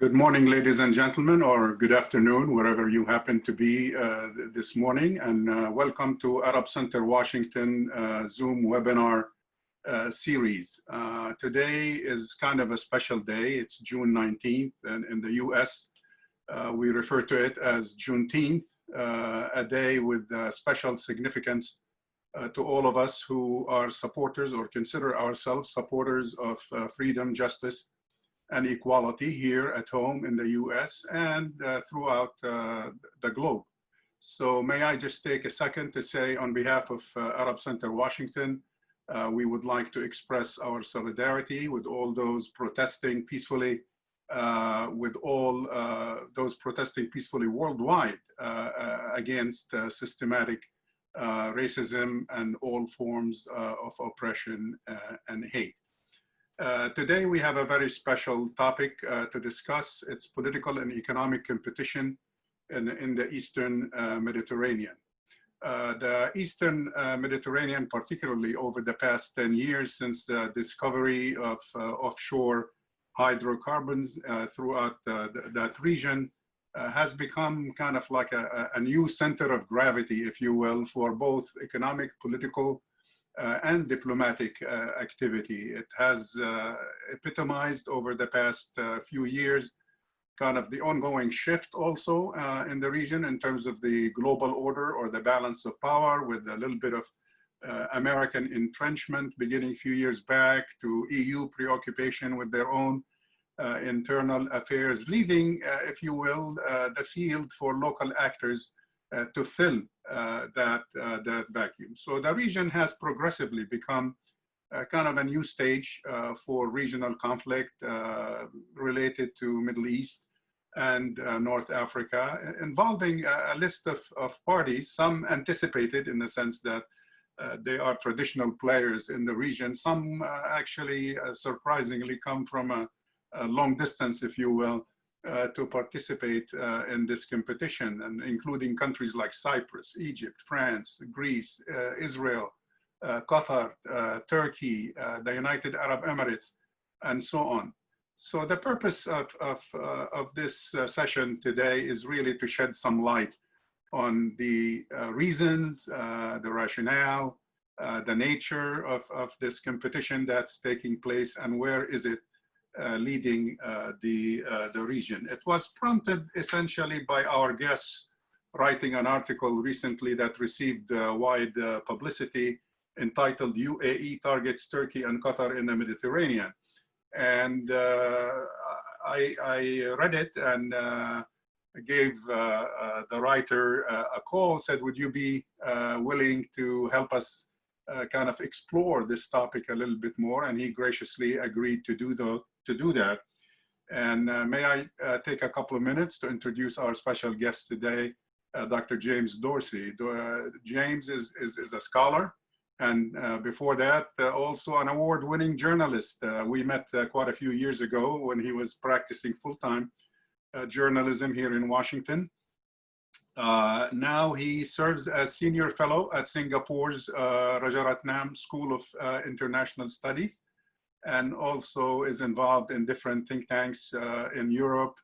Good morning, ladies and gentlemen, or good afternoon, wherever you happen to be this morning, and welcome to Arab Center Washington Zoom webinar series. Today is kind of a special day. It's June 19th, and in the US, we refer to it as Juneteenth, a day with special significance to all of us who are supporters or consider ourselves supporters of freedom, justice, and equality here at home in the US and throughout the globe. So may I just take a second to say on behalf of Arab Center Washington, we would like to express our solidarity with all those protesting peacefully, with all those protesting peacefully worldwide against systematic racism and all forms of oppression and hate. Today we have a very special topic to discuss. It's political and economic competition in the Eastern Mediterranean. The Eastern Mediterranean, particularly over the past 10 years since the discovery of offshore hydrocarbons throughout that region, has become kind of like a new center of gravity, if you will, for both economic, political, and diplomatic activity. It has epitomized over the past few years kind of the ongoing shift also in the region in terms of the global order or the balance of power, with a little bit of American entrenchment beginning a few years back, to EU preoccupation with their own internal affairs, leaving, if you will, the field for local actors to fill that vacuum. So the region has progressively become kind of a new stage for regional conflict related to Middle East and North Africa, involving a list of parties, some anticipated in the sense that they are traditional players in the region. Some actually surprisingly come from a long distance, if you will, to participate in this competition, and including countries like Cyprus, Egypt, France, Greece, Israel, Qatar, Turkey, the United Arab Emirates, and so on. So the purpose of this session today is really to shed some light on the reasons, the rationale, the nature of this competition that's taking place, and where is it leading the region. It was prompted essentially by our guests writing an article recently that received wide publicity entitled "UAE Targets Turkey and Qatar in the Mediterranean." And I read it and gave the writer a call, said, would you be willing to help us kind of explore this topic a little bit more? And he graciously agreed to do that. And may I take a couple of minutes to introduce our special guest today, Dr. James Dorsey. James is a scholar, and before that, also an award-winning journalist. We met quite a few years ago when he was practicing full-time journalism here in Washington. Now he serves as senior fellow at Singapore's Rajaratnam School of International Studies, and also is involved in different think tanks in Europe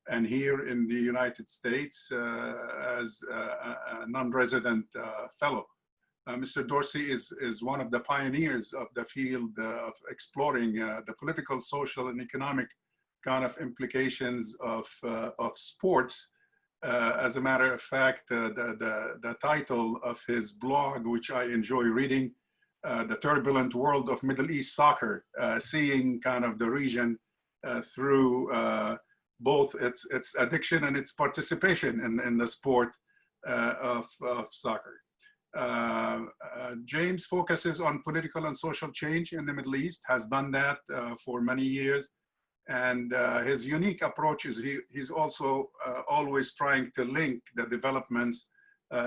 and here in the United States as a non-resident fellow. Mr. Dorsey is one of the pioneers of the field of exploring the political, social, and economic kind of implications of sports. As a matter of fact, the title of his blog, which I enjoy reading, The Turbulent World of Middle East Soccer, seeing kind of the region through both its addiction and its participation in the sport of soccer. James focuses on political and social change in the Middle East, has done that for many years. And his unique approach is he's also always trying to link the developments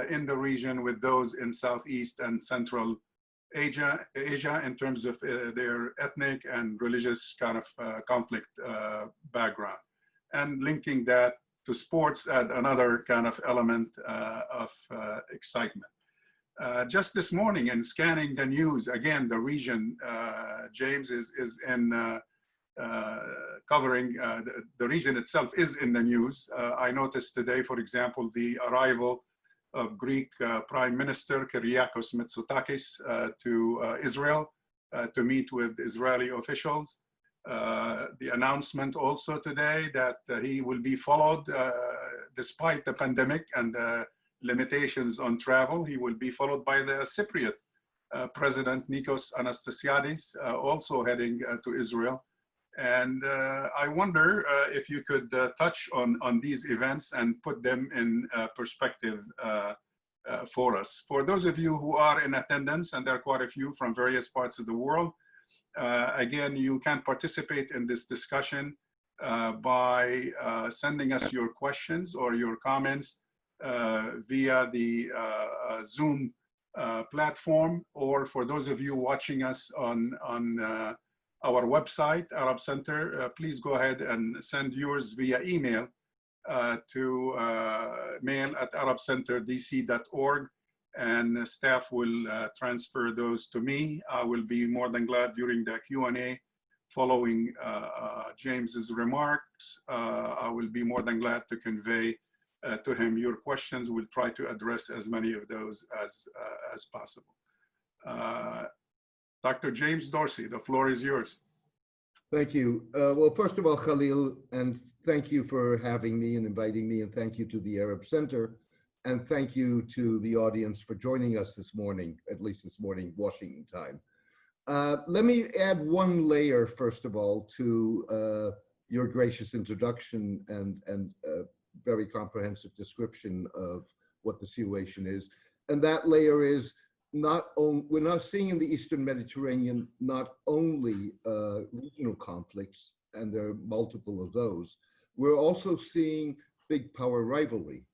in the region with those in Southeast and Central Asia in terms of their ethnic and religious kind of conflict background, and linking that to sports at another kind of element of excitement. Just this morning, in scanning the news, again, the region, James is in covering the region itself is in the news. I noticed today, for example, the arrival of Greek Prime Minister Kyriakos Mitsotakis to Israel to meet with Israeli officials. The announcement also today that he will be followed, despite the pandemic and the limitations on travel, he will be followed by the Cypriot President Nikos Anastasiadis, also heading to Israel. And I wonder if you could touch on these events and put them in perspective for us. For those of you who are in attendance, and there are quite a few from various parts of the world, again, you can participate in this discussion by sending us your questions or your comments via the Zoom platform, or for those of you watching us on our website, Arab Center, please go ahead and send yours via email to mail@arabcenterdc.org, and staff will transfer those to me. I will be more than glad during the Q&A following James's remarks. I will be more than glad to convey to him your questions. We'll try to address as many of those as possible. Dr. James Dorsey, the floor is yours. Thank you. Well, first of all, Khalil, and thank you for having me and inviting me, and thank you to the Arab Center, and thank you to the audience for joining us this morning, at least this morning, Washington time. Let me add one layer, first of all, to your gracious introduction and very comprehensive description of what the situation is. And that layer is we're not seeing in the Eastern Mediterranean not only regional conflicts, and there are multiple of those, we're also seeing big power rivalry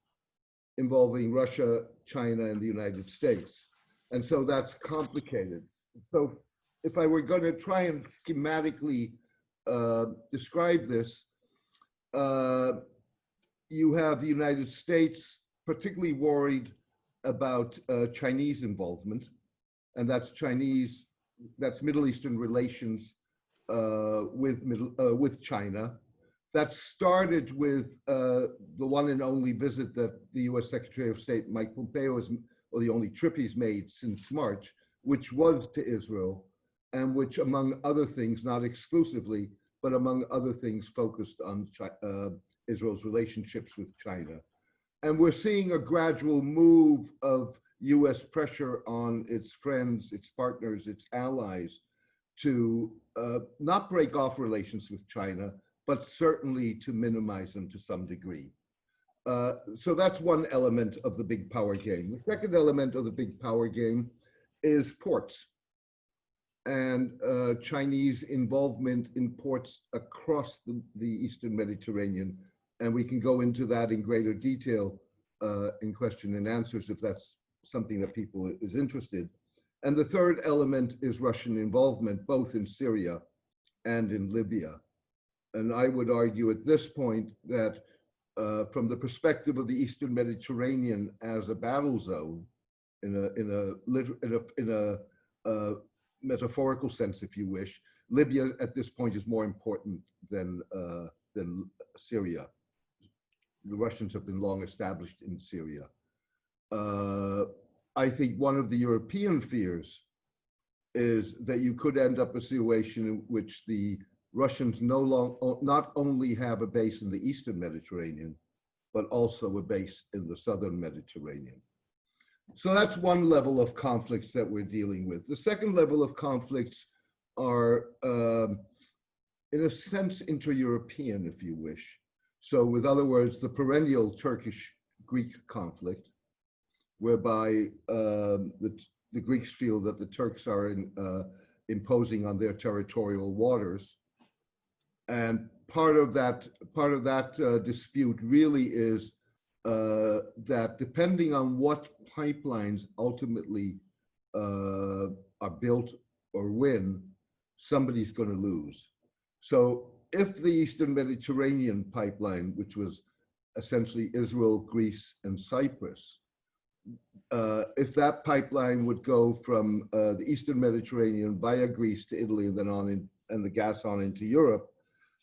involving Russia, China, and the United States. And so that's complicated. So if I were going to try and schematically describe this, you have the United States particularly worried about Chinese involvement, and that's Middle Eastern relations with China. That started with the one and only visit that the U.S. Secretary of State Mike Pompeo or the only trip he's made since March, which was to Israel, and which, among other things, not exclusively, but among other things, focused on Israel's relationships with China. And we're seeing a gradual move of US pressure on its friends, its partners, its allies to not break off relations with China, but certainly to minimize them to some degree. So that's one element of the big power game. The second element of the big power game is ports and Chinese involvement in ports across the Eastern Mediterranean. And we can go into that in greater detail in question and answers if that's something that people is interested. And the third element is Russian involvement, both in Syria and in Libya. And I would argue at this point that from the perspective of the Eastern Mediterranean as a battle zone, in a metaphorical sense, if you wish, Libya at this point is more important than Syria. The Russians have been long established in Syria. I think one of the European fears is that you could end up a situation in which the Russians not only have a base in the Eastern Mediterranean, but also a base in the Southern Mediterranean. So that's one level of conflicts that we're dealing with. The second level of conflicts are, in a sense, inter-European, if you wish. So with other words, the perennial Turkish-Greek conflict, whereby the Greeks feel that the Turks are imposing on their territorial waters. And part of that dispute really is that depending on what pipelines ultimately are built or win, somebody's going to lose. So if the Eastern Mediterranean pipeline, which was essentially Israel, Greece, and Cyprus, if that pipeline would go from the Eastern Mediterranean via Greece to Italy and then on and the gas on into Europe,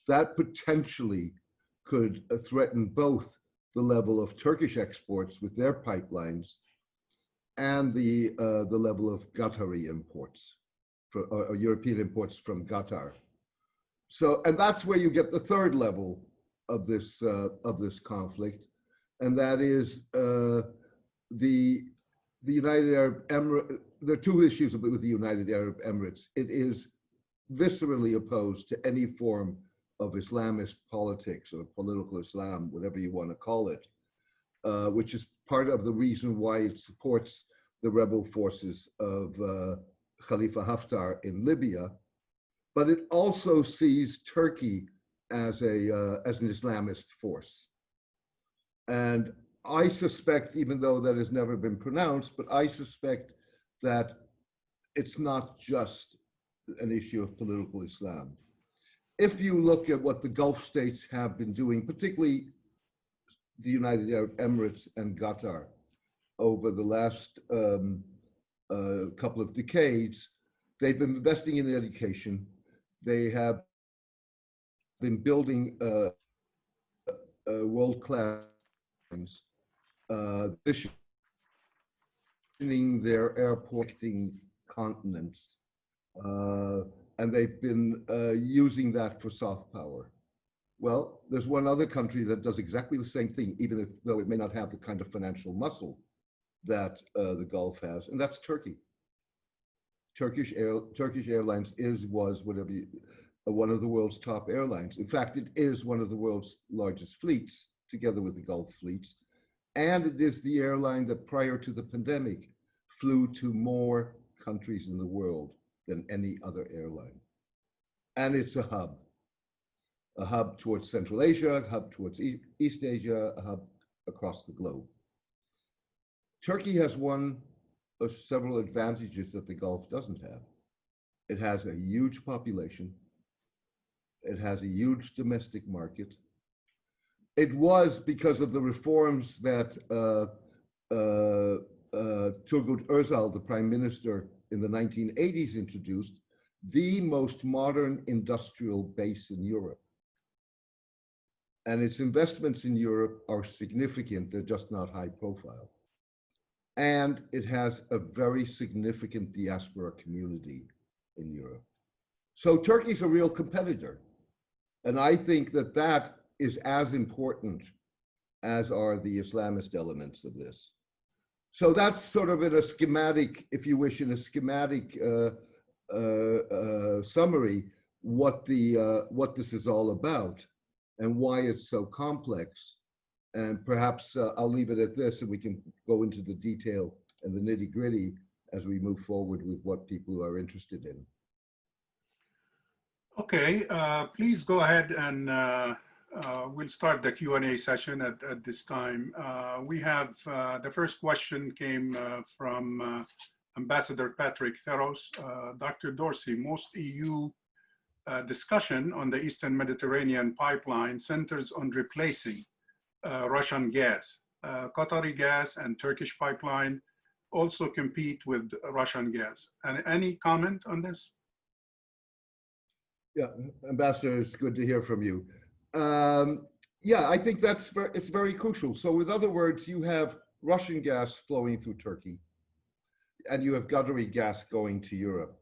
that potentially could threaten both the level of Turkish exports with their pipelines and the level of Qatari imports, or European imports from Qatar. So, and that's where you get the third level of this conflict, and that is the United Arab Emirates. There are two issues with the United Arab Emirates. It is viscerally opposed to any form of Islamist politics or political Islam, whatever you want to call it, which is part of the reason why it supports the rebel forces of Khalifa Haftar in Libya. But it also sees Turkey as an Islamist force. And I suspect, even though that has never been pronounced, but I suspect that it's not just an issue of political Islam. If you look at what the Gulf states have been doing, particularly the United Arab Emirates and Qatar, over the last couple of decades, they've been investing in education. They have been building world-class positioning their airport continents, and they've been using that for soft power. Well, there's one other country that does exactly the same thing, even though it may not have the kind of financial muscle that the Gulf has, and that's Turkey. Turkish Airlines was one of the world's top airlines. In fact, it is one of the world's largest fleets, together with the Gulf fleets. And it is the airline that prior to the pandemic flew to more countries in the world than any other airline. And it's a hub towards Central Asia, a hub towards East Asia, a hub across the globe. Turkey has one of several advantages that the Gulf doesn't have. It has a huge population. It has a huge domestic market. It was, because of the reforms that Turgut Özal, the prime minister in the 1980s, introduced, the most modern industrial base in Europe. And its investments in Europe are significant, they're just not high profile. And it has a very significant diaspora community in Europe. So Turkey's a real competitor. And I think that that is as important as are the Islamist elements of this. So that's sort of in a schematic, if you wish, in a schematic summary, what this is all about and why it's so complex. And perhaps I'll leave it at this, and we can go into the detail and the nitty-gritty as we move forward with what people are interested in. Okay, please go ahead, and we'll start the Q&A session at this time. We have the first question came from Ambassador Patrick Theros. Dr. Dorsey, most EU discussion on the Eastern Mediterranean pipeline centers on replacing Russian gas. Qatari gas and Turkish pipeline also compete with Russian gas. And any comment on this? Yeah, Ambassador, it's good to hear from you. Yeah, I think it's very crucial. So with other words, you have Russian gas flowing through Turkey, and you have Qatari gas going to Europe.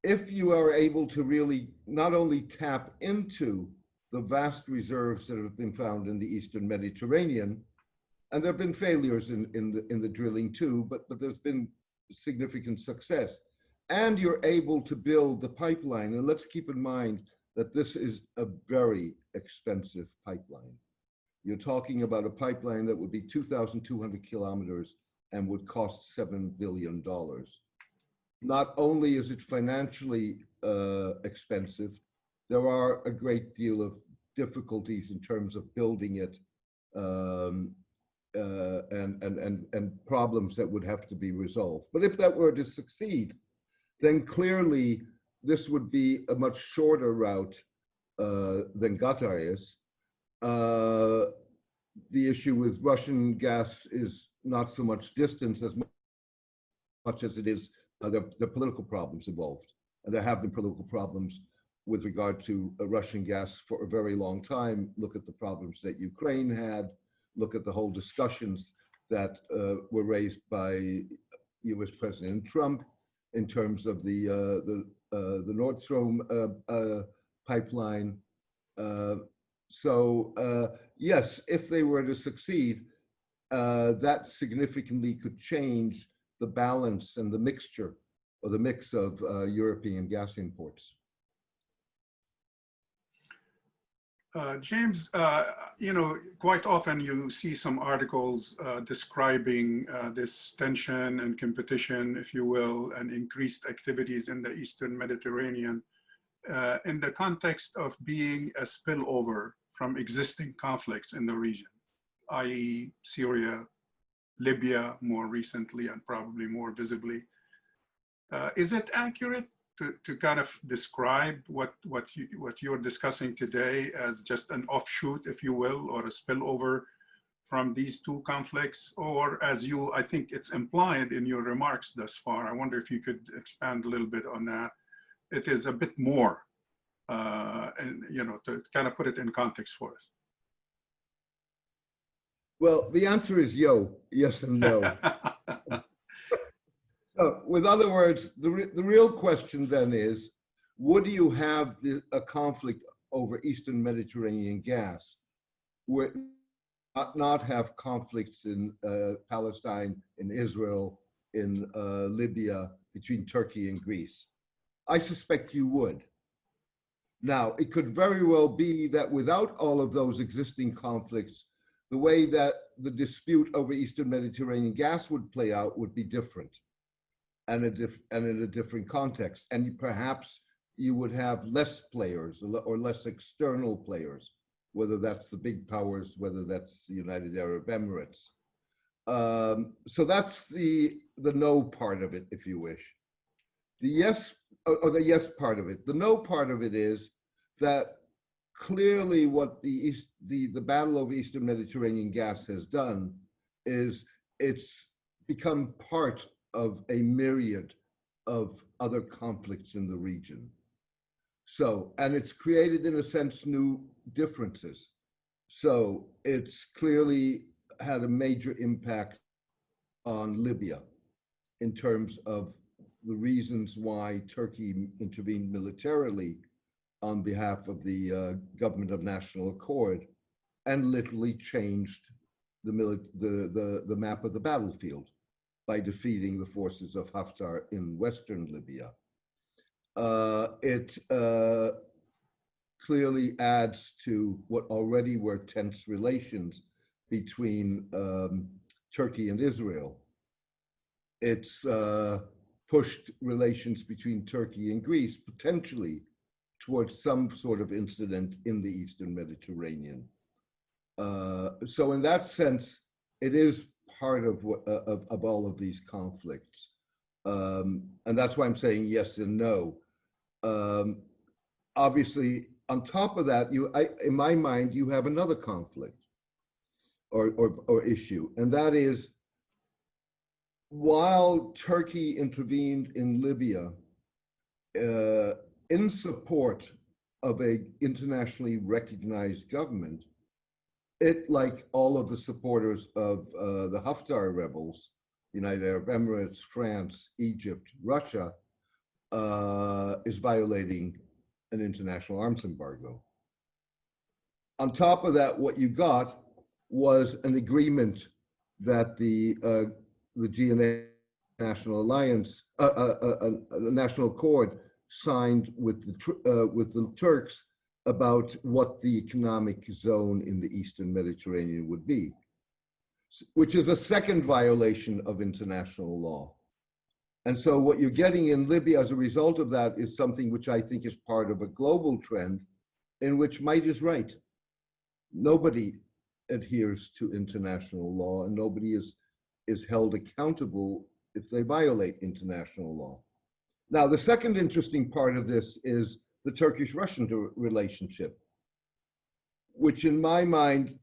If you are able to really not only tap into the vast reserves that have been found in the Eastern Mediterranean, and there have been failures in the drilling too, but there's been significant success. And you're able to build the pipeline. And let's keep in mind that this is a very expensive pipeline. You're talking about a pipeline that would be 2,200 kilometers and would cost $7 billion. Not only is it financially expensive, there are a great deal of difficulties in terms of building it and problems that would have to be resolved. But if that were to succeed, then clearly this would be a much shorter route than Qatar is. The issue with Russian gas is not so much distance as much as it is the political problems involved. And there have been political problems with regard to Russian gas for a very long time. Look at the problems that Ukraine had. Look at the whole discussions that were raised by U.S. President Trump in terms of the Nord Stream pipeline. Yes, if they were to succeed, that significantly could change the balance and the mixture or the mix of European gas imports. James, quite often you see some articles describing this tension and competition, if you will, and increased activities in the Eastern Mediterranean in the context of being a spillover from existing conflicts in the region, i.e. Syria, Libya more recently, and probably more visibly. Is it accurate to kind of describe what you're discussing today as just an offshoot, if you will, or a spillover from these two conflicts? Or as I think it's implied in your remarks thus far, I wonder if you could expand a little bit on that. It is a bit more, and to kind of put it in context for us. Well, the answer is yes and no. So, with other words, the real question then is, would you have a conflict over Eastern Mediterranean gas, where not have conflicts in Palestine, in Israel, in Libya, between Turkey and Greece? I suspect you would. Now, it could very well be that without all of those existing conflicts, the way that the dispute over Eastern Mediterranean gas would play out would be different. And in a different context. And perhaps you would have less players or less external players, whether that's the big powers, whether that's the United Arab Emirates. So that's the no part of it, if you wish. The yes, or the yes part of it. The no part of it is that clearly what the battle over Eastern Mediterranean gas has done is it's become part of a myriad of other conflicts in the region. So, and it's created, in a sense, new differences. So it's clearly had a major impact on Libya in terms of the reasons why Turkey intervened militarily on behalf of the government of national accord and literally changed the map of the battlefield by defeating the forces of Haftar in Western Libya. It clearly adds to what already were tense relations between Turkey and Israel. It's pushed relations between Turkey and Greece potentially towards some sort of incident in the Eastern Mediterranean. So in that sense, it is part of all of these conflicts. And that's why I'm saying yes and no. Obviously, on top of that, in my mind, you have another conflict or issue, and that is, while Turkey intervened in Libya in support of an internationally recognized government, it, like all of the supporters of the Haftar rebels, United Arab Emirates, France, Egypt, Russia, is violating an international arms embargo. On top of that, what you got was an agreement that the GNA National Alliance, a national accord signed with the Turks about what the economic zone in the Eastern Mediterranean would be, which is a second violation of international law. And so what you're getting in Libya as a result of that is something which I think is part of a global trend in which might is right. Nobody adheres to international law, and nobody is held accountable if they violate international law. Now, the second interesting part of this is the Turkish-Russian relationship, which in my mind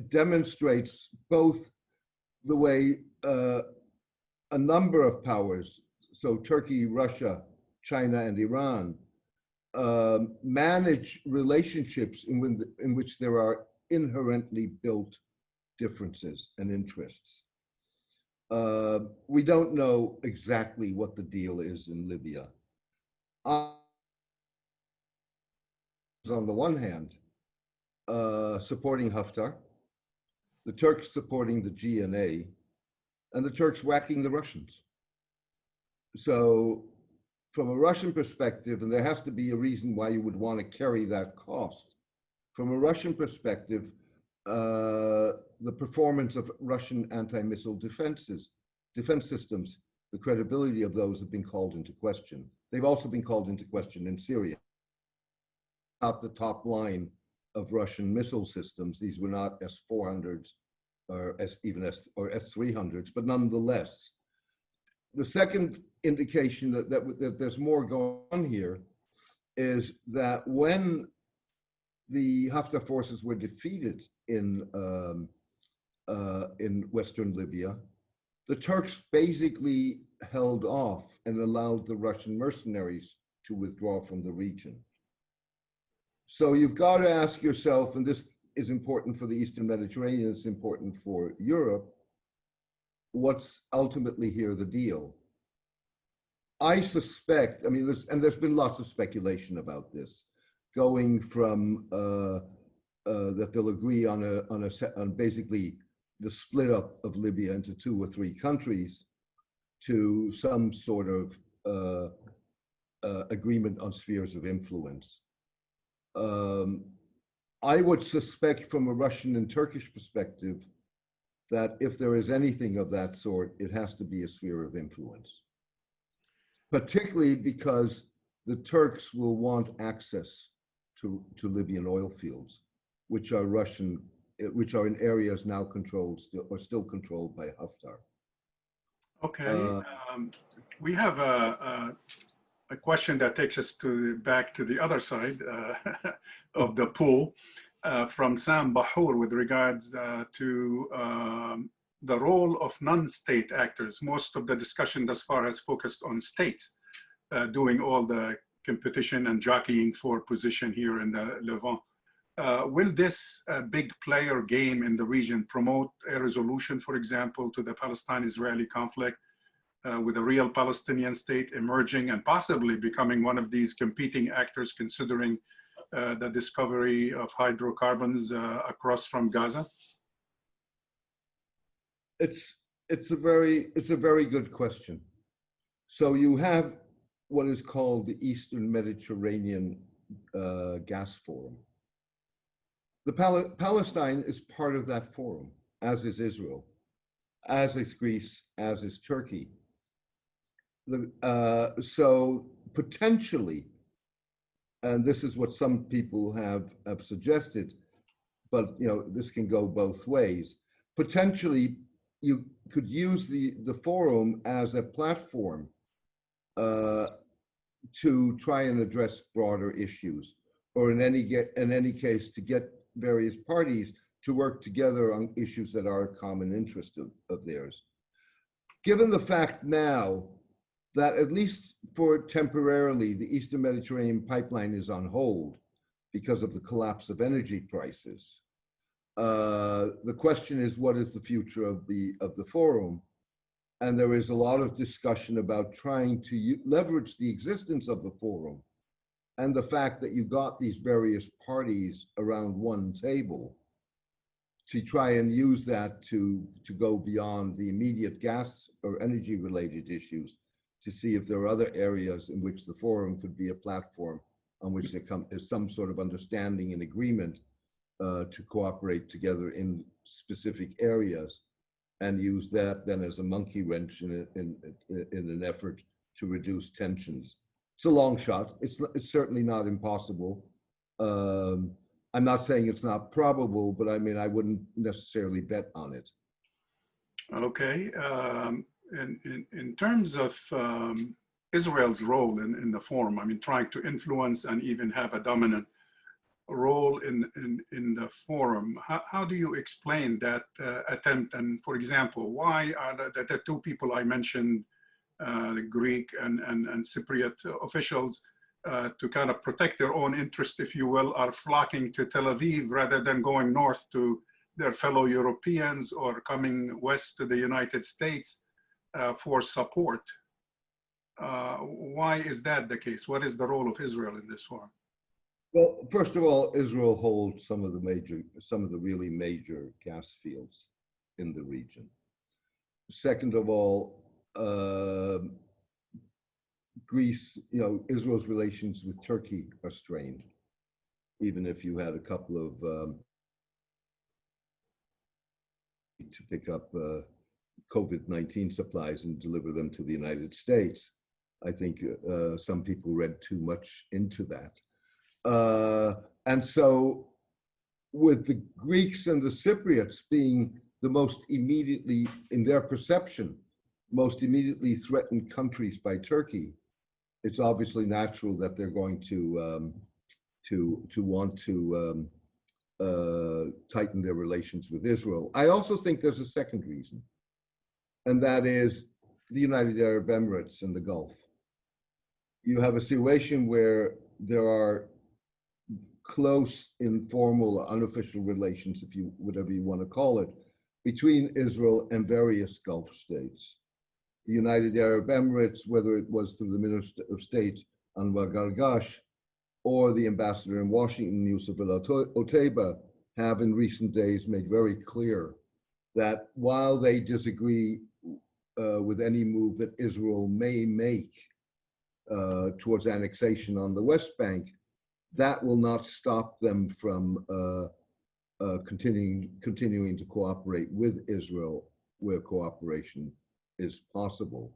demonstrates both the way a number of powers, so Turkey, Russia, China, and Iran, manage relationships in which there are inherently built differences and interests. We don't know exactly what the deal is in Libya. On the one hand, supporting Haftar, the Turks supporting the GNA, and the Turks whacking the Russians. So from a Russian perspective, and there has to be a reason why you would want to carry that cost, from a Russian perspective, the performance of Russian anti-missile defense systems, the credibility of those have been called into question. They've also been called into question in Syria. Not the top line of Russian missile systems. These were not S-400s or S-300s, but nonetheless. The second indication that there's more going on here is that when the Haftar forces were defeated in Western Libya, the Turks basically held off and allowed the Russian mercenaries to withdraw from the region. So you've got to ask yourself, and this is important for the Eastern Mediterranean, it's important for Europe, what's ultimately here the deal? I suspect, I mean, there's been lots of speculation about this, going from that they'll agree on basically the split up of Libya into 2 or 3 countries, to some sort of agreement on spheres of influence. I would suspect from a Russian and Turkish perspective that if there is anything of that sort, it has to be a sphere of influence, particularly because the Turks will want access to Libyan oil fields, which are in areas now controlled still controlled by Haftar. Okay, we have a question that takes us back to the other side of the pool from Sam Bahour with regards to the role of non-state actors. Most of the discussion thus far has focused on states doing all the competition and jockeying for position here in the Levant. Will this big player game in the region promote a resolution, for example, to the Palestine-Israeli conflict, with a real Palestinian state emerging and possibly becoming one of these competing actors, considering the discovery of hydrocarbons across from Gaza? It's a very good question. So you have what is called the Eastern Mediterranean Gas Forum. Palestine is part of that forum, as is Israel, as is Greece, as is Turkey. So potentially, and this is what some people have suggested, but this can go both ways. Potentially, you could use the forum as a platform to try and address broader issues, or in any case, to get various parties to work together on issues that are a common interest of theirs. Given the fact now that, at least for temporarily, the Eastern Mediterranean pipeline is on hold because of the collapse of energy prices, the question is, what is the future of the forum? And there is a lot of discussion about trying to leverage the existence of the forum and the fact that you got these various parties around one table to try and use that to go beyond the immediate gas or energy related issues, to see if there are other areas in which the forum could be a platform on which there is some sort of understanding and agreement to cooperate together in specific areas, and use that then as a monkey wrench in an effort to reduce tensions. It's a long shot. It's certainly not impossible. I'm not saying it's not probable, but I mean, I wouldn't necessarily bet on it. Okay. In terms of Israel's role in the forum, I mean, trying to influence and even have a dominant role in the forum, how do you explain that attempt? And for example, why are the 2 people I mentioned, the Greek and Cypriot officials, to kind of protect their own interest, if you will, are flocking to Tel Aviv rather than going north to their fellow Europeans or coming west to the United States for support. Why is that the case? What is the role of Israel in this war? Well, first of all, Israel holds some of the really major gas fields in the region. Second of all, Greece, Israel's relations with Turkey are strained, even if you had a couple of to pick up COVID-19 supplies and deliver them to the United States. I think some people read too much into that. And so with the Greeks and the Cypriots being the most immediately, in their perception, most immediately threatened countries by Turkey, it's obviously natural that they're going to want to tighten their relations with Israel. I also think there's a second reason, and that is the United Arab Emirates and the Gulf. You have a situation where there are close, informal, unofficial relations, whatever you want to call it, between Israel and various Gulf states. The United Arab Emirates, whether it was through the Minister of State Anwar Gargash or the ambassador in Washington, Yusuf al-Otaiba, have in recent days made very clear that while they disagree with any move that Israel may make towards annexation on the West Bank, that will not stop them from continuing to cooperate with Israel where cooperation is possible.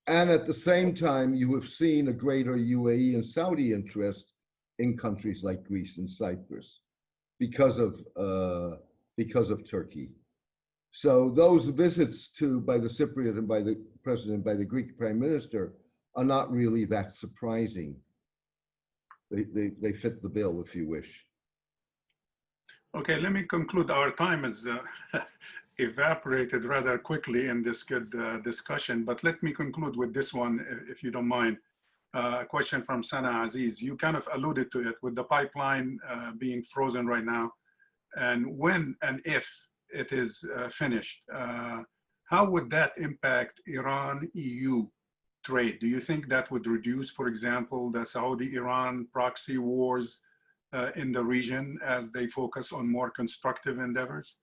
And at the same time, you have seen a greater UAE and Saudi interest in countries like Greece and Cyprus because of Turkey. So those visits by the Cypriot and by the president, by the Greek prime minister, are not really that surprising. They fit the bill, if you wish. Okay, let me conclude. Our time is evaporated rather quickly in this good discussion, but let me conclude with this one, if you don't mind. A question from Sana Aziz. You kind of alluded to it with the pipeline being frozen right now, and when and if it is finished, how would that impact Iran-EU trade? Do you think that would reduce, for example, the Saudi-Iran proxy wars in the region as they focus on more constructive endeavors?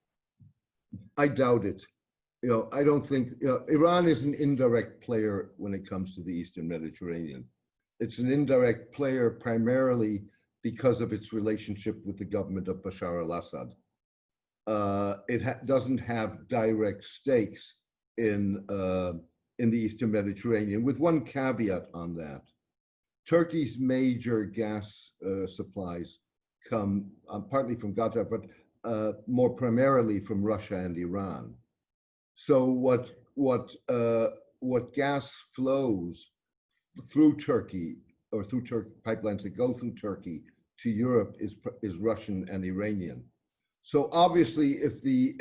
I doubt it. I don't think, Iran is an indirect player when it comes to the Eastern Mediterranean. It's an indirect player primarily because of its relationship with the government of Bashar al-Assad. It doesn't have direct stakes in the Eastern Mediterranean, with one caveat on that. Turkey's major gas supplies come partly from Qatar, but more primarily from Russia and Iran. So what gas flows through Turkey or through pipelines that go through Turkey to Europe is Russian and Iranian. So obviously, if the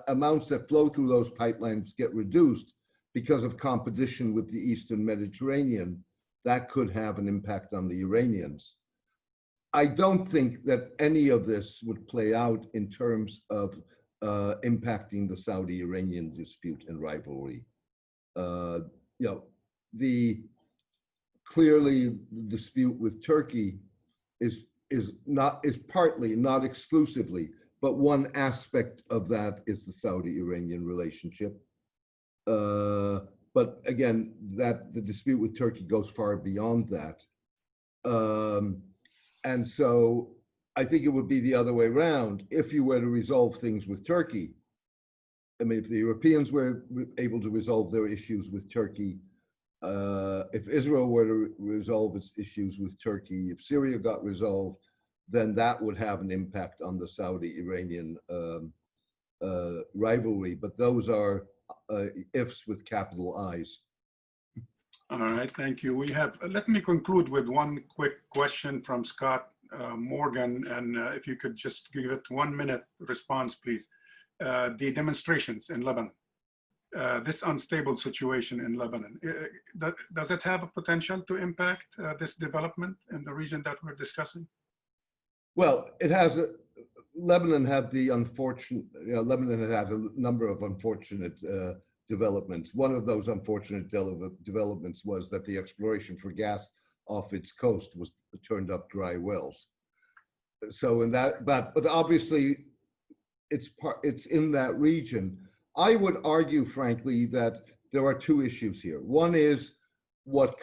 amounts that flow through those pipelines get reduced because of competition with the Eastern Mediterranean, that could have an impact on the Iranians. I don't think that any of this would play out in terms of impacting the Saudi-Iranian dispute and rivalry. Clearly the dispute with Turkey is partly, not exclusively, but one aspect of that is the Saudi-Iranian relationship. But again, the dispute with Turkey goes far beyond that. And so I think it would be the other way around. If you were to resolve things with Turkey, I mean, if the Europeans were able to resolve their issues with Turkey, if Israel were to resolve its issues with Turkey, if Syria got resolved, then that would have an impact on the Saudi-Iranian rivalry. But those are ifs with capital I's. All right, thank you. Let me conclude with one quick question from Scott Morgan, and if you could just give it 1 minute response, please. The demonstrations in Lebanon. this unstable situation in Lebanon. Does it have a potential to impact this development in the region that we're discussing? Well, it has Lebanon had the unfortunate, Lebanon had a number of unfortunate developments. One of those unfortunate developments was that the exploration for gas off its coast was turned up dry wells. So in that, but obviously it's in that region. I would argue, frankly, that there are two issues here. One is what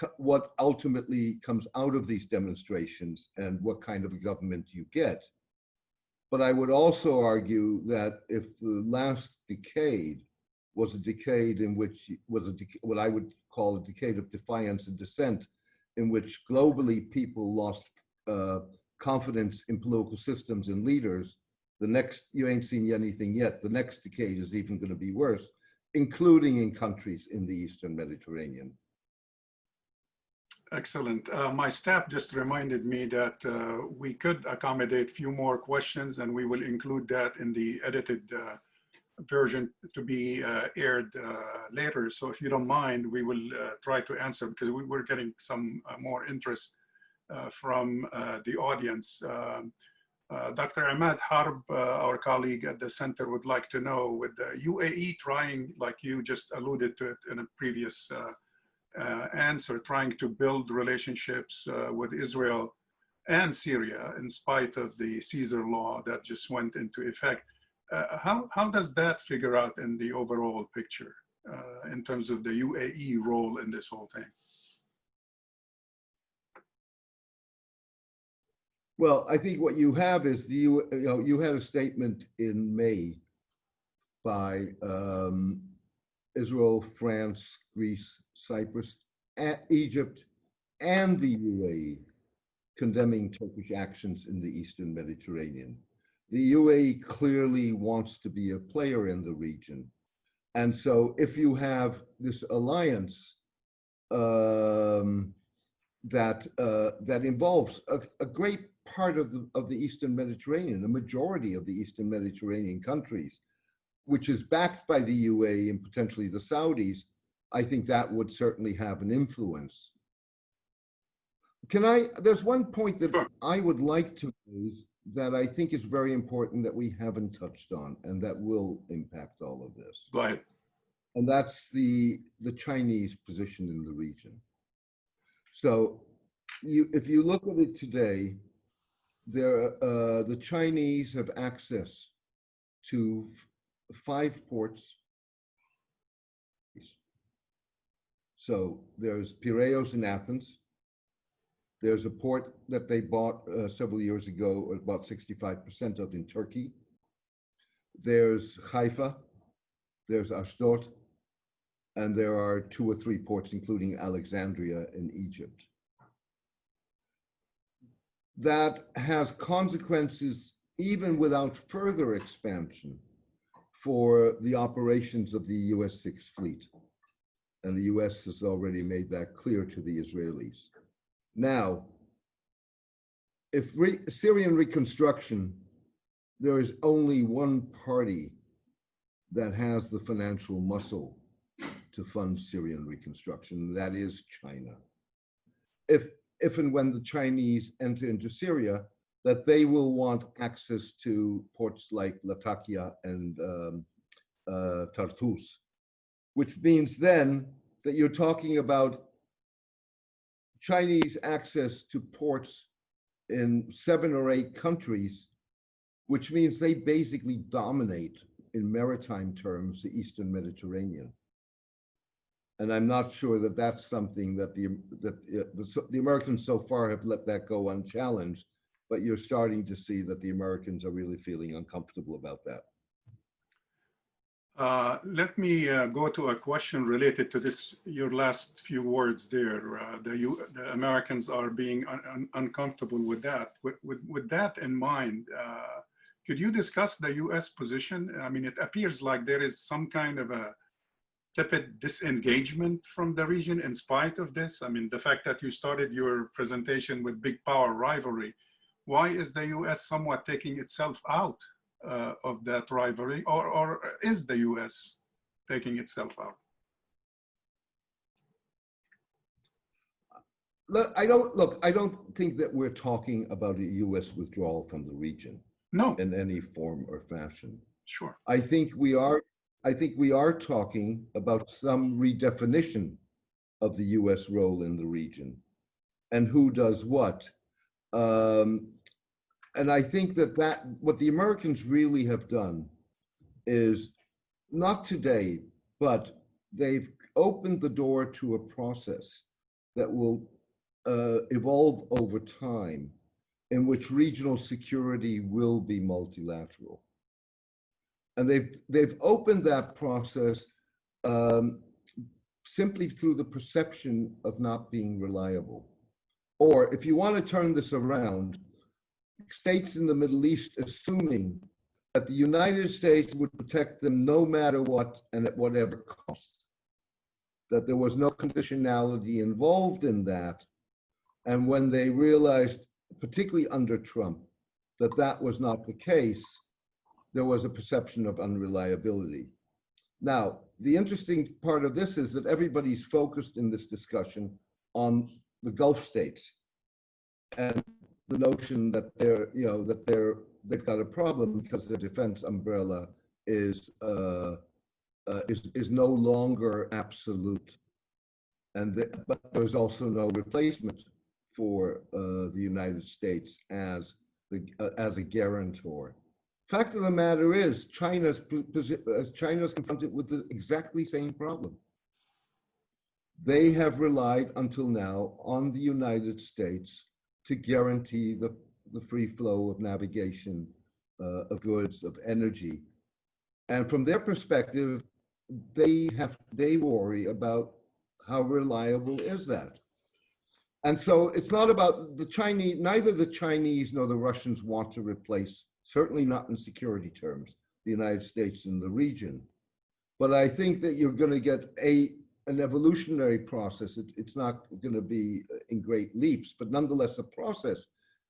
ultimately comes out of these demonstrations and what kind of a government you get. But I would also argue that if the last decade was a decade in which what I would call a decade of defiance and dissent, in which globally people lost confidence in political systems and leaders, the next, you ain't seen anything yet, the next decade is even going to be worse, including in countries in the Eastern Mediterranean. Excellent. My staff just reminded me that we could accommodate a few more questions, and we will include that in the edited version to be aired later. So if you don't mind, we will try to answer, because we're getting some more interest from the audience. Dr. Ahmad Harb, our colleague at the center, would like to know, with the UAE trying, like you just alluded to it in a previous answer, trying to build relationships with Israel and Syria in spite of the Caesar law that just went into effect. How does that figure out in the overall picture in terms of the UAE role in this whole thing? Well, I think what you have is you had a statement in May by Israel, France, Greece, Cyprus, Egypt, and the UAE condemning Turkish actions in the Eastern Mediterranean. The UAE clearly wants to be a player in the region. And so if you have this alliance that involves a great part of the Eastern Mediterranean, the majority of the Eastern Mediterranean countries, which is backed by the UAE and potentially the Saudis, I think that would certainly have an influence. There's one point that I would like to raise that I think is very important that we haven't touched on and that will impact all of this. Go ahead. And that's the Chinese position in the region. So if you look at it today, the Chinese have access to 5 ports. So there's Piraeus in Athens. There's a port that they bought several years ago, about 65% of in Turkey. There's Haifa, there's Ashdod, and there are 2 or 3 ports, including Alexandria in Egypt. That has consequences even without further expansion for the operations of the US 6th Fleet. And the US has already made that clear to the Israelis. Now, if Syrian reconstruction, there is only one party that has the financial muscle to fund Syrian reconstruction, and that is China. If and when the Chinese enter into Syria, that they will want access to ports like Latakia and Tartus, which means then that you're talking about Chinese access to ports in 7 or 8 countries, which means they basically dominate in maritime terms the Eastern Mediterranean. And I'm not sure that that's something that the Americans so far have let that go unchallenged, but you're starting to see that the Americans are really feeling uncomfortable about that. Let me go to a question related to this, your last few words there. The Americans are being uncomfortable with that. With that in mind, could you discuss the US position? I mean, it appears like there is some kind of a tepid disengagement from the region in spite of this. I mean, the fact that you started your presentation with big power rivalry, why is the US somewhat taking itself out of that rivalry, or is the US taking itself out? I don't think that we're talking about a U.S. withdrawal from the region No, in any form or fashion. sure. I think we are talking about some redefinition of the U.S. role in the region and who does what. And I think that what the Americans really have done is not today, but they've opened the door to a process that will evolve over time, in which regional security will be multilateral. And they've opened that process simply through the perception of not being reliable. Or if you want to turn this around, states in the Middle East assuming that the United States would protect them no matter what and at whatever cost, that there was no conditionality involved in that. And when they realized, particularly under Trump, that that was not the case, there was a perception of unreliability. Now, the interesting part of this is that everybody's focused in this discussion on the Gulf states and the notion that they've got a problem because their defense umbrella is no longer absolute, but there's also no replacement for the United States as a guarantor. Fact of the matter is, China's confronted with the exactly same problem. They have relied until now on the United States to guarantee the free flow of navigation, of goods, of energy. And from their perspective, they worry about how reliable is that. And so it's not about the Chinese, neither the Chinese nor the Russians want to replace, certainly not in security terms, the United States in the region. But I think that you're going to get an evolutionary process. It's not going to be in great leaps, but nonetheless a process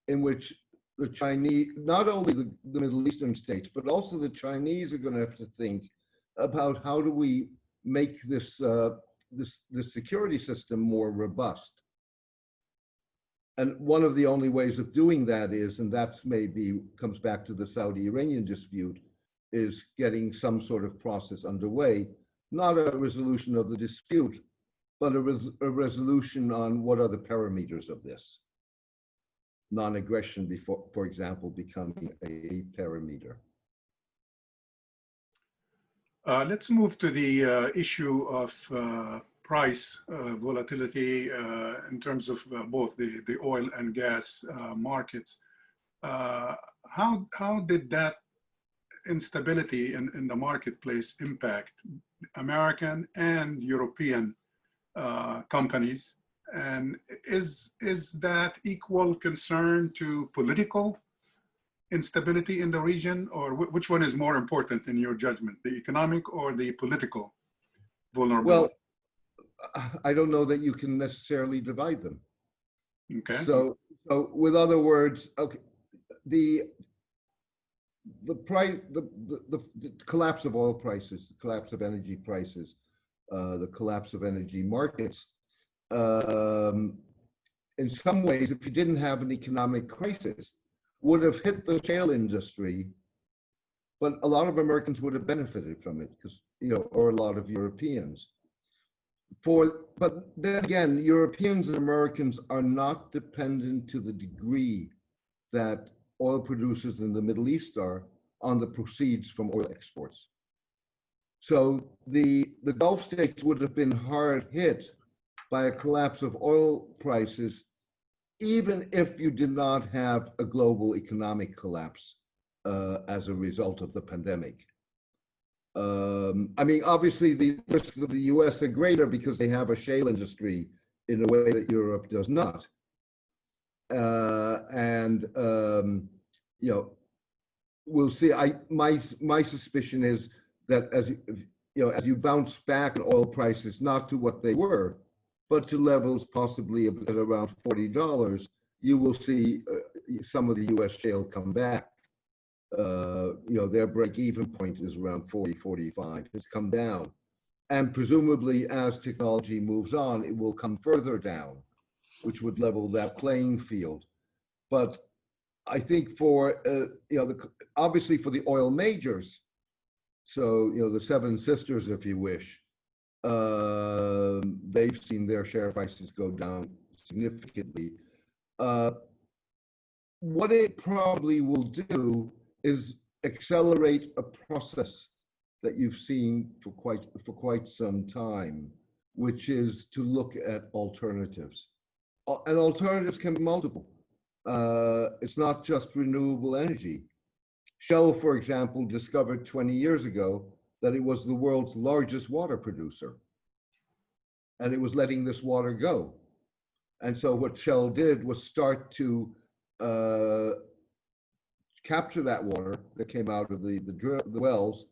in which the Chinese, not only the Middle Eastern states, but also the Chinese are going to have to think about how do we make this security system more robust. And one of the only ways of doing that is, and that's maybe comes back to the Saudi-Iranian dispute, is getting some sort of process underway, not a resolution of the dispute, but a resolution on what are the parameters of this. Non-aggression, before, for example, becoming a parameter. Let's move to the issue of price volatility in terms of both the oil and gas markets. How did that instability in the marketplace impact American and European companies? And is that equal concern to political instability in the region, or which one is more important in your judgment, the economic or the political vulnerability? Well, I don't know that you can necessarily divide them. Okay. So with other words, okay, the collapse of oil prices, the collapse of energy prices, the collapse of energy markets, in some ways, if you didn't have an economic crisis, would have hit the shale industry, but a lot of Americans would have benefited from it, because, or a lot of Europeans. But then again, Europeans and Americans are not dependent to the degree that oil producers in the Middle East are on the proceeds from oil exports. So the Gulf states would have been hard hit by a collapse of oil prices, even if you did not have a global economic collapse as a result of the pandemic. I mean, obviously the risks of the US are greater because they have a shale industry in a way that Europe does not. We'll see. My suspicion is that as you bounce back in oil prices, not to what they were, but to levels possibly at around $40, you will see some of the US shale come back. Their break-even point is around 40, 45. It's come down. And presumably, as technology moves on, it will come further down, which would level that playing field. But I think for obviously for the oil majors, so the Seven Sisters, if you wish, they've seen their share prices go down significantly. What it probably will do is accelerate a process that you've seen for quite some time, which is to look at alternatives. And alternatives can be multiple. It's not just renewable energy. Shell, for example, discovered 20 years ago that it was the world's largest water producer, and it was letting this water go. And so what Shell did was start to capture that water that came out of the wells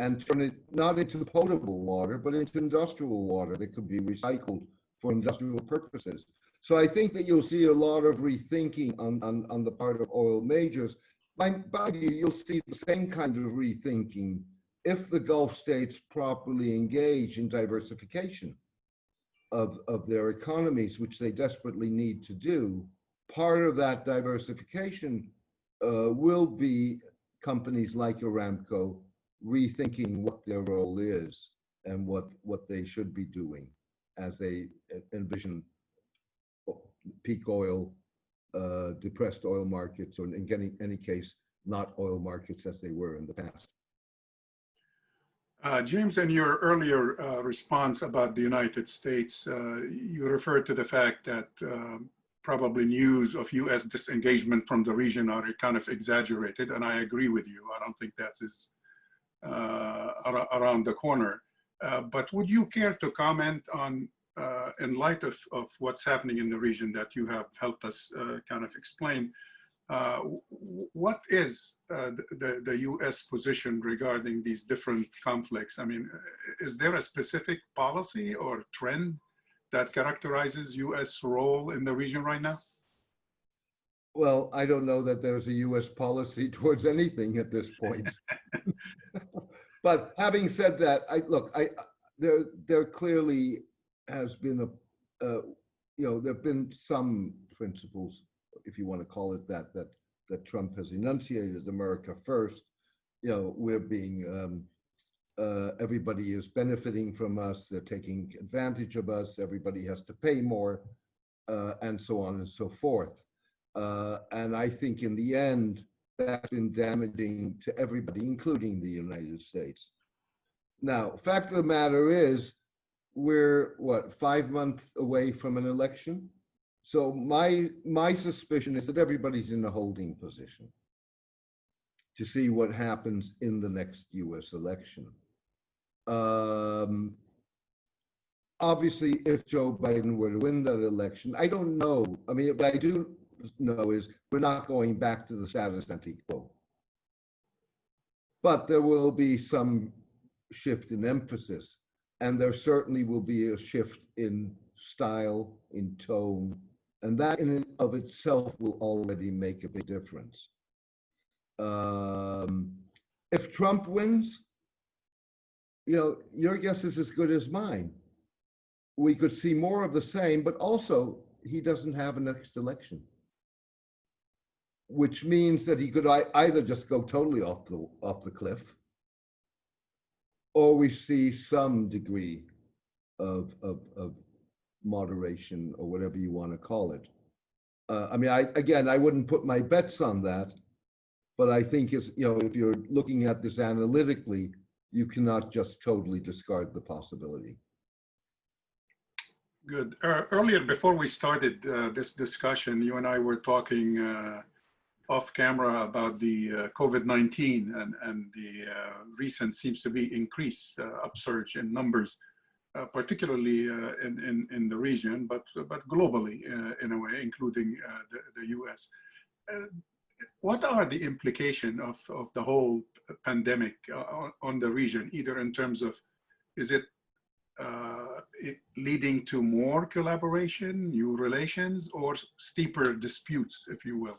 and turn it not into potable water, but into industrial water that could be recycled for industrial purposes. So I think that you'll see a lot of rethinking on the part of oil majors. By you'll see the same kind of rethinking if the Gulf states properly engage in diversification of their economies, which they desperately need to do. Part of that diversification will be companies like Aramco rethinking what their role is and what they should be doing as they envision peak oil, depressed oil markets, or in any case, not oil markets as they were in the past. James, in your earlier response about the United States, you referred to the fact that probably news of U.S. disengagement from the region are kind of exaggerated, and I agree with you. I don't think that is around the corner. But would you care to comment on, in light of what's happening in the region that you have helped us kind of explain, what is the U.S. position regarding these different conflicts? I mean, is there a specific policy or trend that characterizes U.S. role in the region right now? Well, I don't know that there's a U.S. policy towards anything at this point. But having said that, there clearly has been there've been some principles, if you want to call it that Trump has enunciated. America first. We're being everybody is benefiting from us. They're taking advantage of us. Everybody has to pay more, and so on and so forth. And I think in the end, that's been damaging to everybody, including the United States. Now, fact of the matter is, we're 5 months away from an election. So my suspicion is that everybody's in a holding position to see what happens in the next U.S. election. Obviously, if Joe Biden were to win that election, I don't know. I mean, what I do know is we're not going back to the status ante quo. But there will be some shift in emphasis, and there certainly will be a shift in style, in tone, and that in and of itself will already make a big difference. If Trump wins, your guess is as good as mine. We could see more of the same, but also he doesn't have a next election, which means that he could either just go totally off the cliff, or we see some degree of moderation, or whatever you want to call it. I mean, I wouldn't put my bets on that, but I think if you're looking at this analytically, you cannot just totally discard the possibility. Good. Earlier, before we started this discussion, you and I were talking off camera about the COVID-19 and the recent seems to be increased upsurge in numbers, particularly in the region, but globally in a way, including the US. What are the implications of the whole pandemic on the region, either in terms of, is it leading to more collaboration, new relations, or steeper disputes, if you will?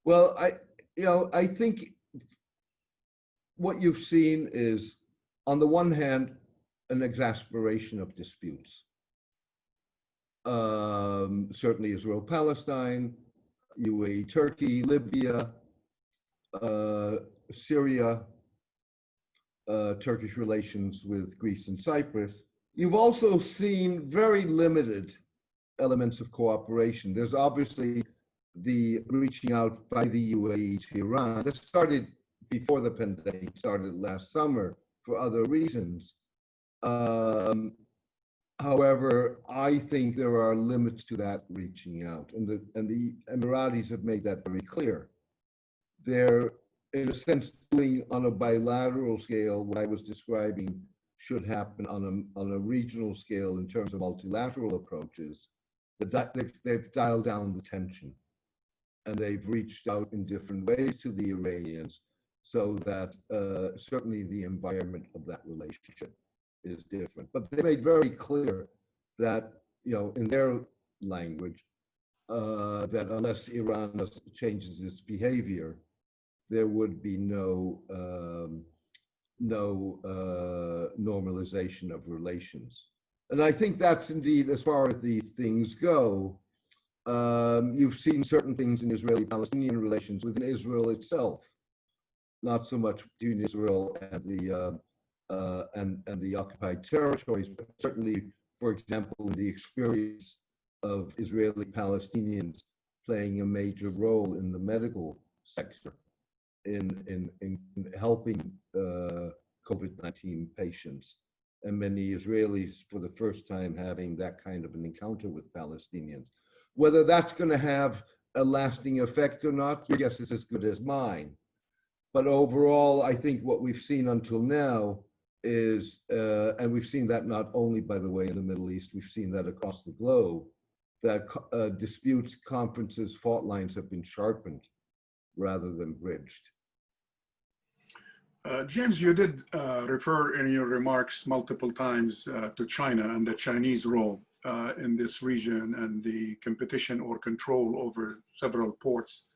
Well, I think what you've seen is, on the one hand, an exasperation of disputes. Certainly Israel-Palestine, UAE, Turkey, Libya, Syria, Turkish relations with Greece and Cyprus. You've also seen very limited elements of cooperation. There's obviously the reaching out by the UAE to Iran. That started before the pandemic, started last summer for other reasons. However, I think there are limits to that reaching out, and the Emiratis have made that very clear. They're, in a sense, doing on a bilateral scale what I was describing should happen on a regional scale in terms of multilateral approaches. But they've dialed down the tension, and they've reached out in different ways to the Iranians, so that certainly the environment of that relationship is different. But they made very clear that, in their language, that unless Iran changes its behavior, there would be no normalization of relations. And I think that's indeed, as far as these things go, you've seen certain things in Israeli-Palestinian relations within Israel itself, not so much between Israel and the occupied territories, but certainly, for example, in the experience of Israeli Palestinians playing a major role in the medical sector, in helping COVID-19 patients, and many Israelis for the first time having that kind of an encounter with Palestinians. Whether that's going to have a lasting effect or not, your guess is as good as mine. But overall, I think what we've seen until now is, and we've seen that not only, by the way, in the Middle East, we've seen that across the globe, that disputes, conferences, fault lines have been sharpened rather than bridged. James, you did refer in your remarks multiple times to China and the Chinese role in this region and the competition or control over several ports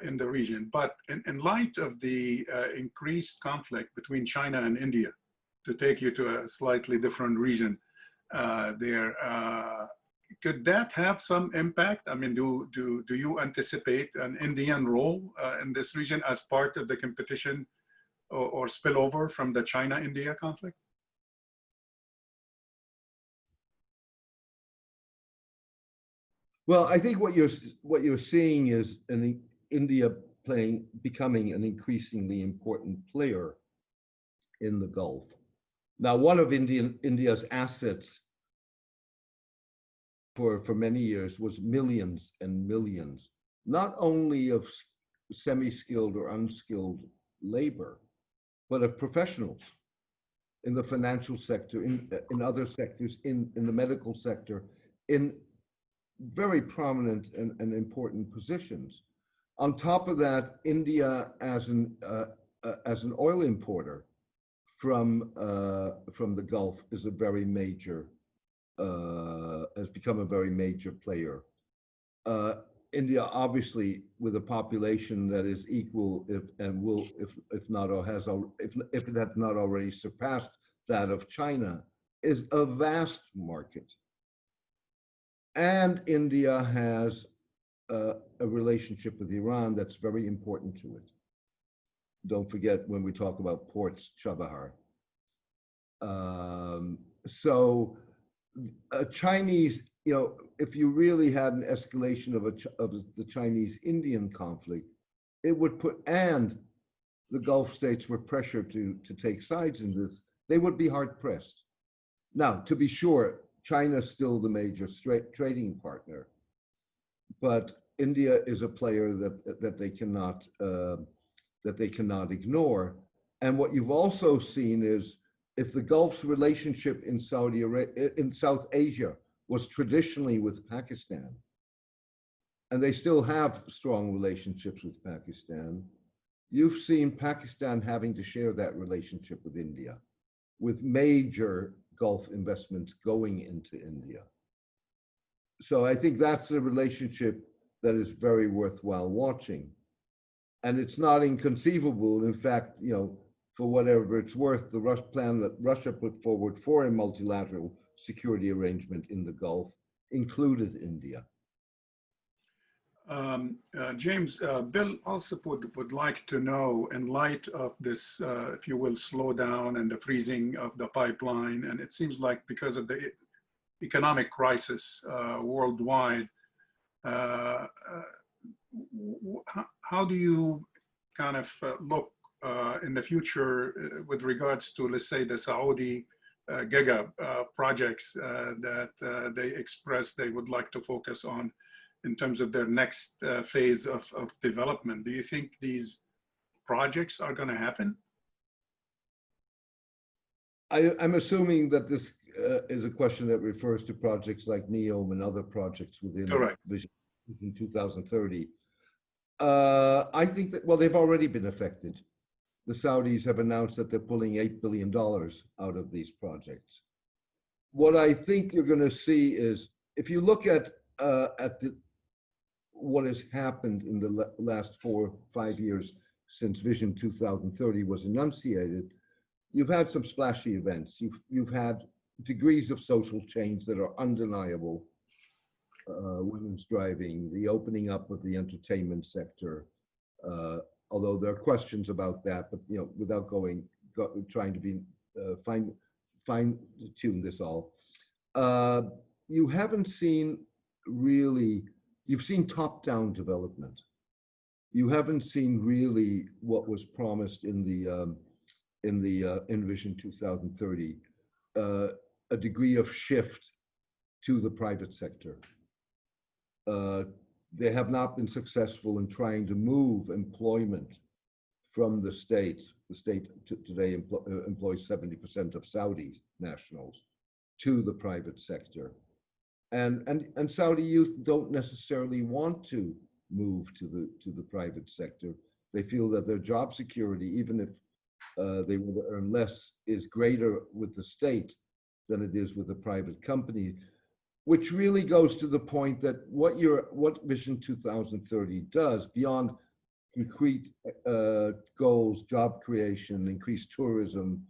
in the region. But in light of the increased conflict between China and India, to take you to a slightly different region there, could that have some impact? I mean, do you anticipate an Indian role in this region as part of the competition or spillover from the China-India conflict? Well, I think what you're seeing is India becoming an increasingly important player in the Gulf. Now, one of India's assets for many years was millions and millions, not only of semi-skilled or unskilled labor, but of professionals in the financial sector, in other sectors, in the medical sector, in very prominent and important positions. On top of that, India as an oil importer from the Gulf is a very major, has become a very major player. India, obviously, with a population that is equal, if it has not already surpassed that of China, is a vast market. And India has a relationship with Iran that's very important to it. Don't forget when we talk about ports, Chabahar. So a Chinese, if you really had an escalation of the Chinese-Indian conflict, it would and the Gulf states were pressured to take sides in this, they would be hard pressed. Now, to be sure, China is still the major trading partner, but India is a player that they cannot ignore. And what you've also seen is, if the Gulf's relationship in South Asia was traditionally with Pakistan, and they still have strong relationships with Pakistan, you've seen Pakistan having to share that relationship with India, with major Gulf investments going into India. So I think that's a relationship that is very worthwhile watching. And it's not inconceivable. In fact, for whatever it's worth, the plan that Russia put forward for a multilateral security arrangement in the Gulf included India. James, Bill also would like to know, in light of this, if you will, slowdown and the freezing of the pipeline, and it seems like because of the economic crisis worldwide, how do you kind of look in the future with regards to, let's say, the Saudi Giga projects that they expressed they would like to focus on in terms of their next phase of development? Do you think these projects are going to happen? I'm assuming that this is a question that refers to projects like NEOM and other projects within Vision 2030. I think that, well, they've already been affected. The Saudis have announced that they're pulling $8 billion out of these projects. What I think you're going to see is, if you look at what has happened in the last 4 or 5 years since Vision 2030 was enunciated, you've had some splashy events. You've had degrees of social change that are undeniable. Women's driving, the opening up of the entertainment sector, although there are questions about that, but without trying to be fine-tune this all. You haven't seen really, you've seen top-down development. You haven't seen really what was promised in Vision 2030, a degree of shift to the private sector. They have not been successful in trying to move employment from the state. The state today employs 70% of Saudi nationals, to the private sector. And Saudi youth don't necessarily want to move to the private sector. They feel that their job security, even if they will earn less, is greater with the state than it is with a private company, which really goes to the point that what Vision 2030 does, beyond concrete goals, job creation, increased tourism,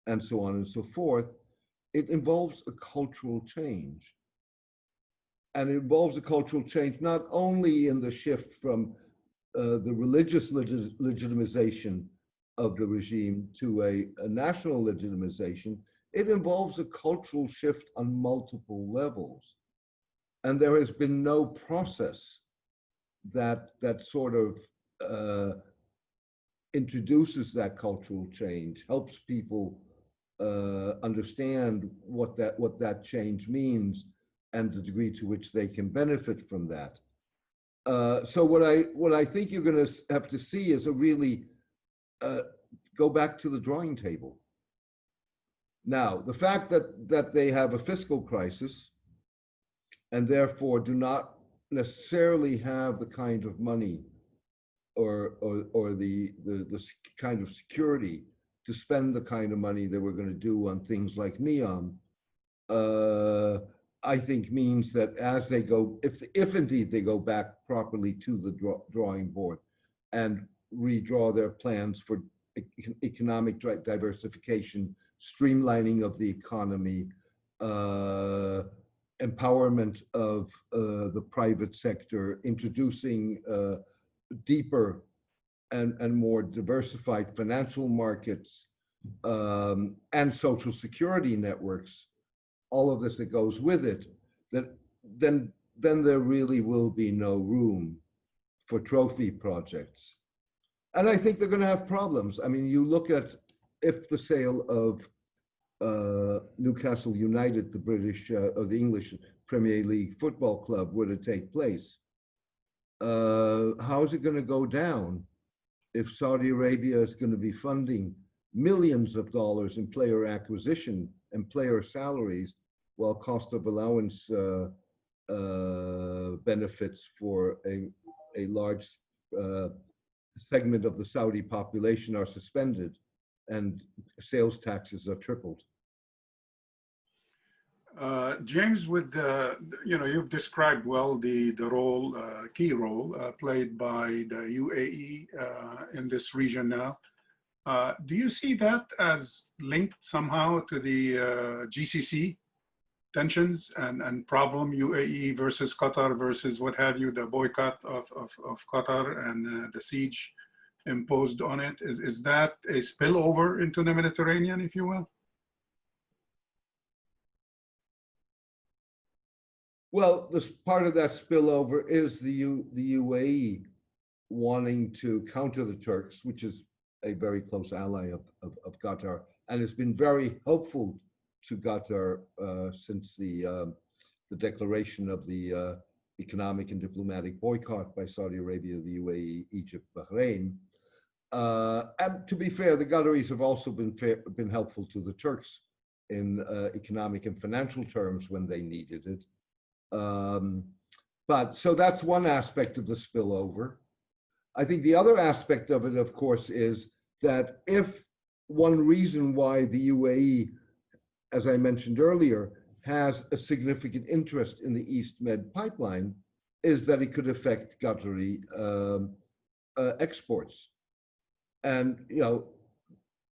and so on and so forth, it involves a cultural change. And it involves a cultural change not only in the shift from the religious legitimization of the regime to a national legitimization. It involves a cultural shift on multiple levels. And there has been no process that sort of introduces that cultural change, helps people understand what that change means and the degree to which they can benefit from that. So what I think you're going to have to see is a really go back to the drawing table. Now, the fact that they have a fiscal crisis and therefore do not necessarily have the kind of money or the kind of security to spend the kind of money they were going to do on things like NEOM, I think means that as they go, if indeed they go back properly to the drawing board and redraw their plans for economic diversification, streamlining of the economy, empowerment of the private sector, introducing deeper and more diversified financial markets, and social security networks, all of this that goes with it, then there really will be no room for trophy projects. And I think they're going to have problems. I mean, you look at if the sale of Newcastle United, the British or the English Premier League football club, were to take place, how is it going to go down if Saudi Arabia is going to be funding millions of dollars in player acquisition and player salaries, while cost of allowance benefits for a large segment of the Saudi population are suspended and sales taxes are tripled? James, you've described well the role, key role played by the UAE in this region now. Do you see that as linked somehow to the GCC tensions and problem, UAE versus Qatar versus what have you, the boycott of Qatar and the siege imposed on it? Is that a spillover into the Mediterranean, if you will? Well, this part of that spillover is the UAE wanting to counter the Turks, which is a very close ally of Qatar, and has been very helpful to Qatar since the declaration of the economic and diplomatic boycott by Saudi Arabia, the UAE, Egypt, Bahrain. And to be fair, the Qataris have also been helpful to the Turks in economic and financial terms when they needed it. But so that's one aspect of the spillover. I think the other aspect of it, of course, is that if one reason why the UAE, as I mentioned earlier, has a significant interest in the East Med pipeline is that it could affect Qatari exports. And, you know,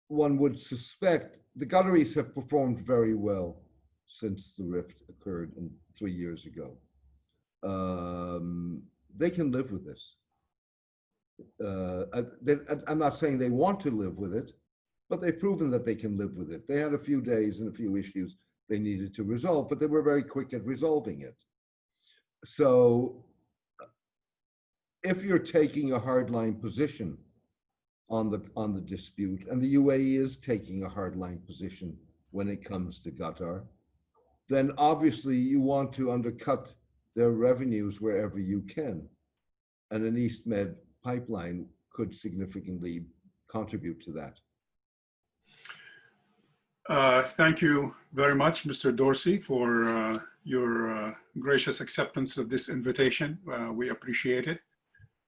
one would suspect the Qataris have performed very well since the rift occurred 3 years ago. They can live with this. I'm not saying they want to live with it, but they've proven that they can live with it. They had a few days and a few issues they needed to resolve, but they were very quick at resolving it. So if you're taking a hardline position on the dispute, and the UAE is taking a hardline position when it comes to Qatar, then obviously you want to undercut their revenues wherever you can. And an East Med pipeline could significantly contribute to that. Thank you very much, Mr. Dorsey, for your gracious acceptance of this invitation. We appreciate it.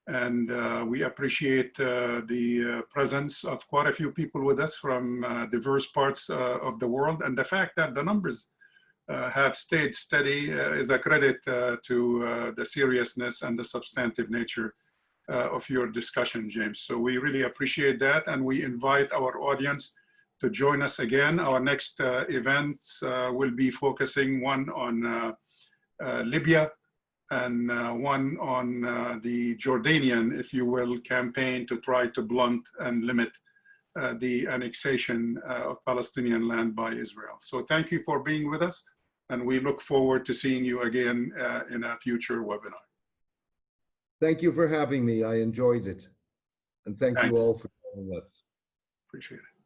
And we appreciate the presence of quite a few people with us from diverse parts of the world. And the fact that the numbers have stayed steady is a credit to the seriousness and the substantive nature of your discussion, James. So we really appreciate that. And we invite our audience to join us again. Our next events will be focusing one on Libya, and one on the Jordanian, if you will, campaign to try to blunt and limit the annexation of Palestinian land by Israel. So thank you for being with us, and we look forward to seeing you again in a future webinar. Thank you for having me. I enjoyed it. And thank you all for joining us. Appreciate it.